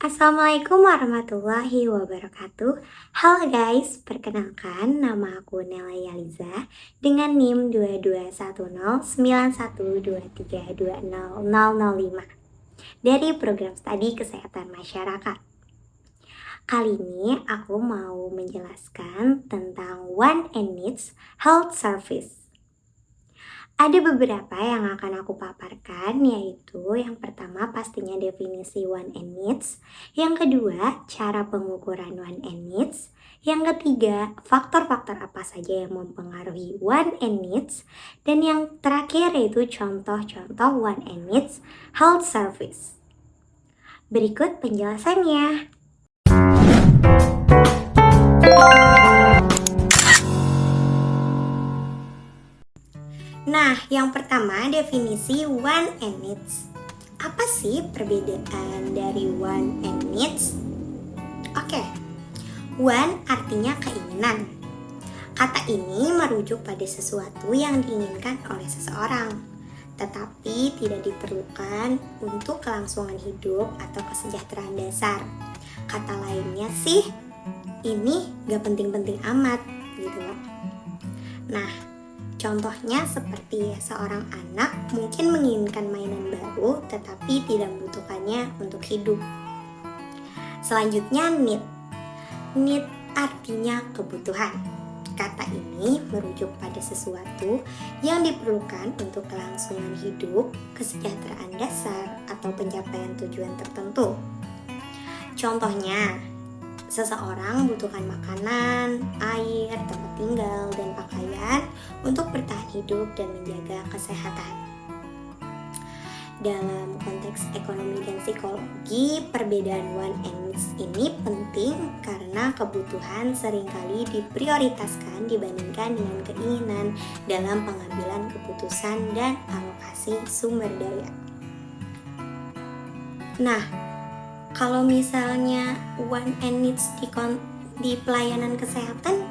Assalamualaikum warahmatullahi wabarakatuh. Halo guys, perkenalkan nama aku Nela Yaliza dengan NIM 22109123200005 dari Program Studi Kesehatan Masyarakat. Kali ini aku mau menjelaskan tentang Want and Needs Health Service. Ada beberapa yang akan aku paparkan, yaitu yang pertama pastinya definisi want and needs, yang kedua cara pengukuran want and needs, yang ketiga faktor-faktor apa saja yang mempengaruhi want and needs, dan yang terakhir yaitu contoh-contoh want and needs health service. Berikut penjelasannya. Nah, yang pertama definisi want and needs. Apa sih perbedaan dari want and needs? Oke, want artinya keinginan. Kata ini merujuk pada sesuatu yang diinginkan oleh seseorang, tetapi tidak diperlukan untuk kelangsungan hidup atau kesejahteraan dasar. Kata lainnya sih, ini gak penting-penting amat gitu loh. Nah, contohnya seperti seorang anak mungkin menginginkan mainan baru tetapi tidak membutuhkannya untuk hidup. Selanjutnya need. Need artinya kebutuhan. Kata ini merujuk pada sesuatu yang diperlukan untuk kelangsungan hidup, kesejahteraan dasar, atau pencapaian tujuan tertentu. Contohnya, seseorang membutuhkan makanan, air, tempat tinggal, dan pakaian untuk bertahan hidup dan menjaga kesehatan. Dalam konteks ekonomi dan psikologi, perbedaan want and needs ini penting karena kebutuhan seringkali diprioritaskan dibandingkan dengan keinginan dalam pengambilan keputusan dan alokasi sumber daya. Nah, kalau misalnya want and needs di pelayanan kesehatan,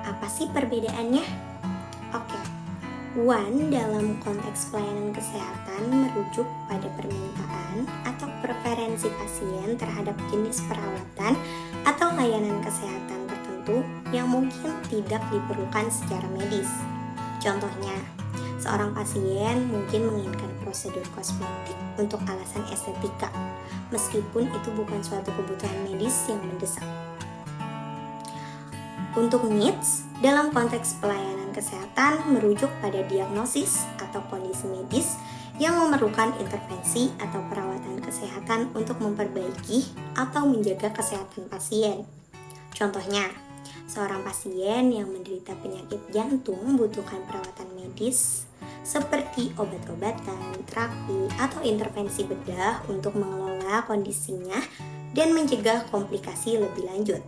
apa sih perbedaannya? Oke, want dalam konteks pelayanan kesehatan merujuk pada permintaan atau preferensi pasien terhadap jenis perawatan atau layanan kesehatan tertentu yang mungkin tidak diperlukan secara medis. Contohnya, seorang pasien mungkin menginginkan prosedur kosmetik untuk alasan estetika, meskipun itu bukan suatu kebutuhan medis yang mendesak. Untuk needs, dalam konteks pelayanan kesehatan merujuk pada diagnosis atau kondisi medis yang memerlukan intervensi atau perawatan kesehatan untuk memperbaiki atau menjaga kesehatan pasien. Contohnya, seorang pasien yang menderita penyakit jantung membutuhkan perawatan medis seperti obat-obatan, terapi, atau intervensi bedah untuk mengelola kondisinya dan mencegah komplikasi lebih lanjut.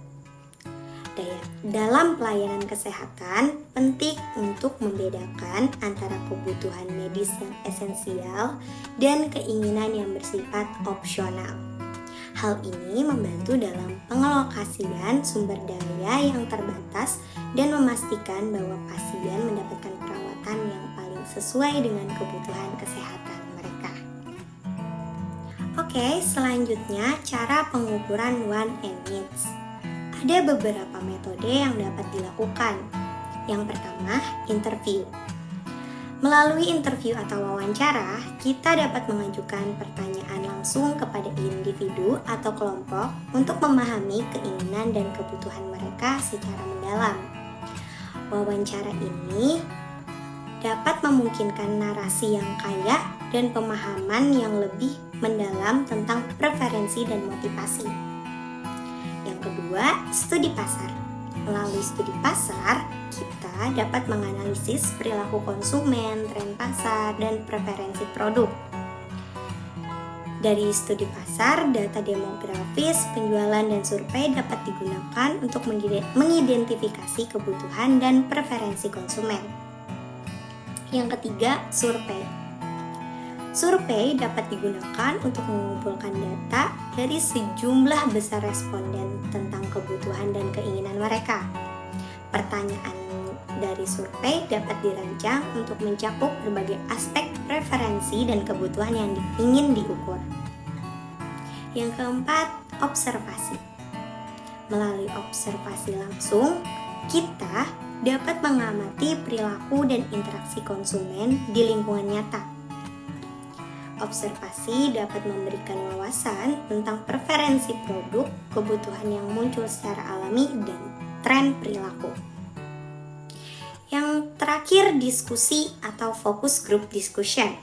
Dalam pelayanan kesehatan, penting untuk membedakan antara kebutuhan medis yang esensial dan keinginan yang bersifat opsional. Hal ini membantu dalam pengalokasian sumber daya yang terbatas dan memastikan bahwa pasien mendapatkan perawatan yang paling sesuai dengan kebutuhan kesehatan mereka. Oke, selanjutnya cara pengukuran want and needs. Ada beberapa metode yang dapat dilakukan. Yang pertama, interview. Melalui interview atau wawancara, kita dapat mengajukan pertanyaan langsung kepada individu atau kelompok untuk memahami keinginan dan kebutuhan mereka secara mendalam. Wawancara ini dapat memungkinkan narasi yang kaya dan pemahaman yang lebih mendalam tentang preferensi dan motivasi. Yang kedua, studi pasar. Melalui studi pasar, kita dapat menganalisis perilaku konsumen, tren pasar, dan preferensi produk. Dari studi pasar, data demografis, penjualan, dan survei dapat digunakan untuk mengidentifikasi kebutuhan dan preferensi konsumen. Yang ketiga, survei. Survei dapat digunakan untuk mengumpulkan data dari sejumlah besar responden tentang kebutuhan dan keinginan mereka. Pertanyaan dari survei dapat dirancang untuk mencakup berbagai aspek preferensi dan kebutuhan yang ingin diukur. Yang keempat, observasi. Melalui observasi langsung, kita dapat mengamati perilaku dan interaksi konsumen di lingkungan nyata. Observasi dapat memberikan wawasan tentang preferensi produk, kebutuhan yang muncul secara alami, dan tren perilaku. Yang terakhir, diskusi atau focus group discussion.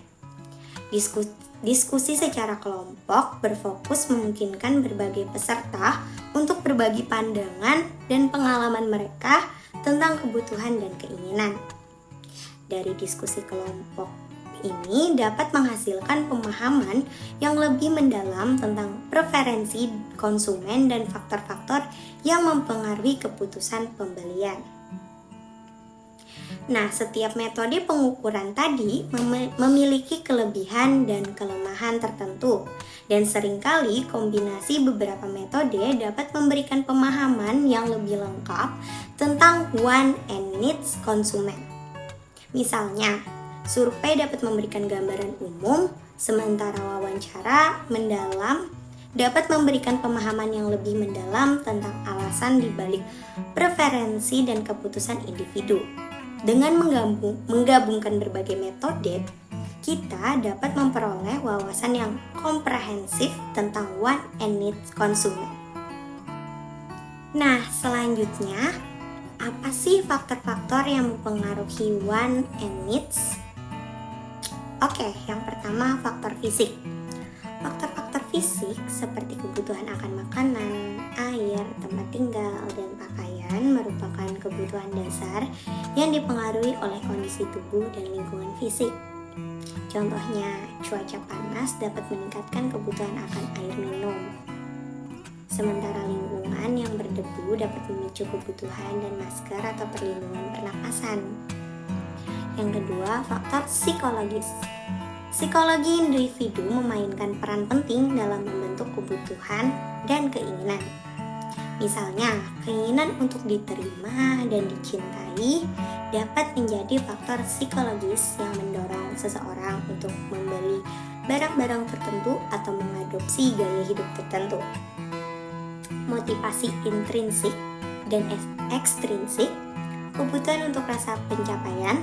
Diskusi secara kelompok berfokus memungkinkan berbagai peserta untuk berbagi pandangan dan pengalaman mereka tentang kebutuhan dan keinginan. Dari diskusi kelompok ini dapat menghasilkan pemahaman yang lebih mendalam tentang preferensi konsumen dan faktor-faktor yang mempengaruhi keputusan pembelian. Nah, setiap metode pengukuran tadi memiliki kelebihan dan kelemahan tertentu, dan seringkali kombinasi beberapa metode dapat memberikan pemahaman yang lebih lengkap tentang want and needs konsumen. Misalnya, survei dapat memberikan gambaran umum, sementara wawancara mendalam dapat memberikan pemahaman yang lebih mendalam tentang alasan dibalik preferensi dan keputusan individu. Dengan menggabungkan berbagai metode, kita dapat memperoleh wawasan yang komprehensif tentang want and needs konsumen. Nah, selanjutnya, apa sih faktor-faktor yang mempengaruhi want and needs? Oke, yang pertama faktor fisik. Faktor-faktor fisik seperti kebutuhan akan makanan, air, tempat tinggal, dan pakaian merupakan kebutuhan dasar yang dipengaruhi oleh kondisi tubuh dan lingkungan fisik. Contohnya, cuaca panas dapat meningkatkan kebutuhan akan air minum. Sementara lingkungan yang berdebu dapat memicu kebutuhan dan masker atau perlindungan pernapasan. Yang kedua, faktor psikologis. Psikologi individu memainkan peran penting dalam membentuk kebutuhan dan keinginan. Misalnya, keinginan untuk diterima dan dicintai dapat menjadi faktor psikologis yang mendorong seseorang untuk membeli barang-barang tertentu atau mengadopsi gaya hidup tertentu. Motivasi intrinsik dan ekstrinsik, kebutuhan untuk rasa pencapaian,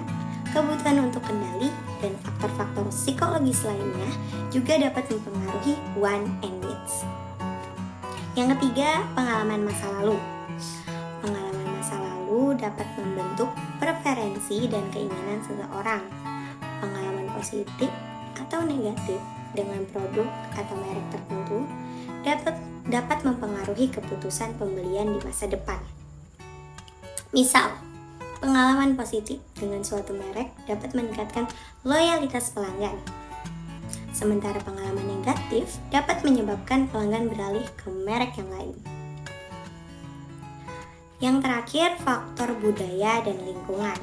kebutuhan untuk kendali, dan faktor-faktor psikologis lainnya juga dapat mempengaruhi want and needs. Yang ketiga, pengalaman masa lalu. Pengalaman masa lalu dapat membentuk preferensi dan keinginan seseorang. Pengalaman positif atau negatif dengan produk atau merek tertentu dapat mempengaruhi keputusan pembelian di masa depan. Misal, pengalaman positif dengan suatu merek dapat meningkatkan loyalitas pelanggan. Sementara pengalaman negatif dapat menyebabkan pelanggan beralih ke merek yang lain. Yang terakhir, faktor budaya dan lingkungan.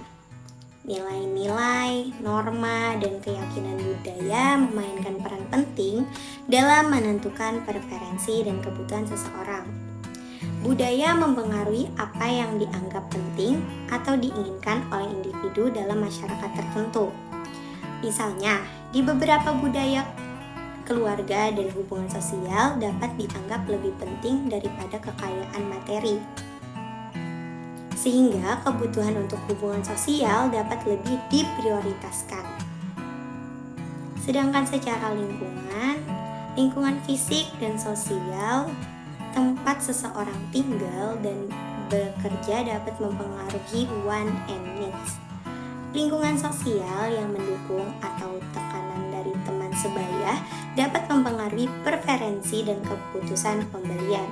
Nilai-nilai, norma, dan keyakinan budaya memainkan peran penting dalam menentukan preferensi dan kebutuhan seseorang. Budaya mempengaruhi apa yang dianggap penting atau diinginkan oleh individu dalam masyarakat tertentu. Misalnya, di beberapa budaya, keluarga dan hubungan sosial dapat dianggap lebih penting daripada kekayaan materi. Sehingga kebutuhan untuk hubungan sosial dapat lebih diprioritaskan. Sedangkan secara lingkungan fisik dan sosial, tempat seseorang tinggal dan bekerja dapat mempengaruhi want and needs. Lingkungan sosial yang mendukung atau tekanan dari teman sebaya dapat mempengaruhi preferensi dan keputusan pembelian.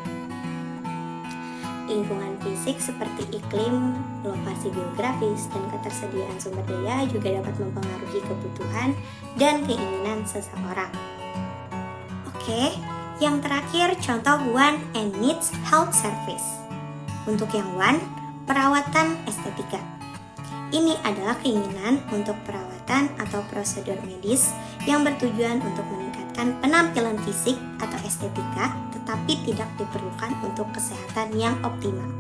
Lingkungan fisik seperti iklim, lokasi geografis, dan ketersediaan sumber daya juga dapat mempengaruhi kebutuhan dan keinginan seseorang. Oke, yang terakhir contoh want and needs health service. Untuk yang want, perawatan estetika. Ini adalah keinginan untuk perawatan atau prosedur medis yang bertujuan untuk meningkatkan penampilan fisik atau estetika, tetapi tidak diperlukan untuk kesehatan yang optimal.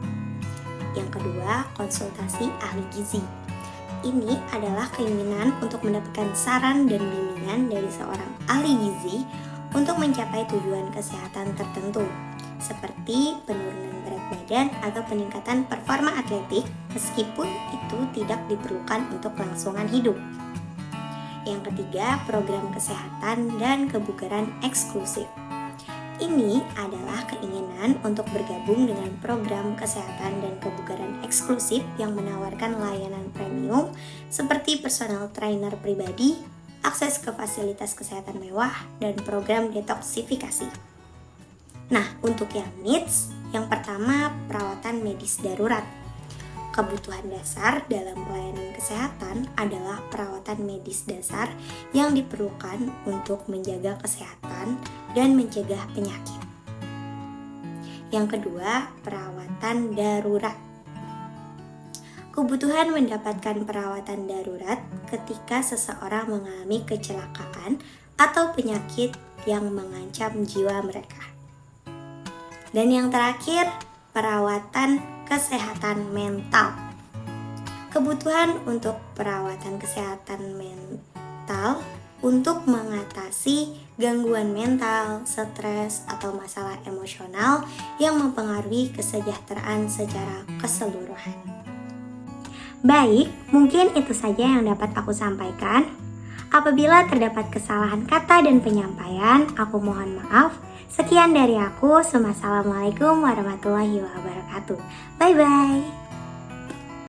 Yang kedua, konsultasi ahli gizi. Ini adalah keinginan untuk mendapatkan saran dan bimbingan dari seorang ahli gizi untuk mencapai tujuan kesehatan tertentu, seperti penurunan berat badan atau peningkatan performa atletik, meskipun itu tidak diperlukan untuk kelangsungan hidup. Yang ketiga, program kesehatan dan kebugaran eksklusif. Ini adalah keinginan untuk bergabung dengan program kesehatan dan kebugaran eksklusif yang menawarkan layanan premium seperti personal trainer pribadi, akses ke fasilitas kesehatan mewah, dan program detoksifikasi. Nah, untuk yang needs, yang pertama perawatan medis darurat. Kebutuhan dasar dalam pelayanan kesehatan adalah perawatan medis dasar yang diperlukan untuk menjaga kesehatan dan mencegah penyakit. Yang kedua, perawatan darurat. Kebutuhan mendapatkan perawatan darurat ketika seseorang mengalami kecelakaan atau penyakit yang mengancam jiwa mereka. Dan yang terakhir, perawatan kesehatan mental. Kebutuhan untuk perawatan kesehatan mental untuk mengatasi gangguan mental, stres, atau masalah emosional yang mempengaruhi kesejahteraan secara keseluruhan. Baik, mungkin itu saja yang dapat aku sampaikan. Apabila terdapat kesalahan kata dan penyampaian, aku mohon maaf. Sekian dari aku. Wassalamualaikum warahmatullahi wabarakatuh. Bye-bye.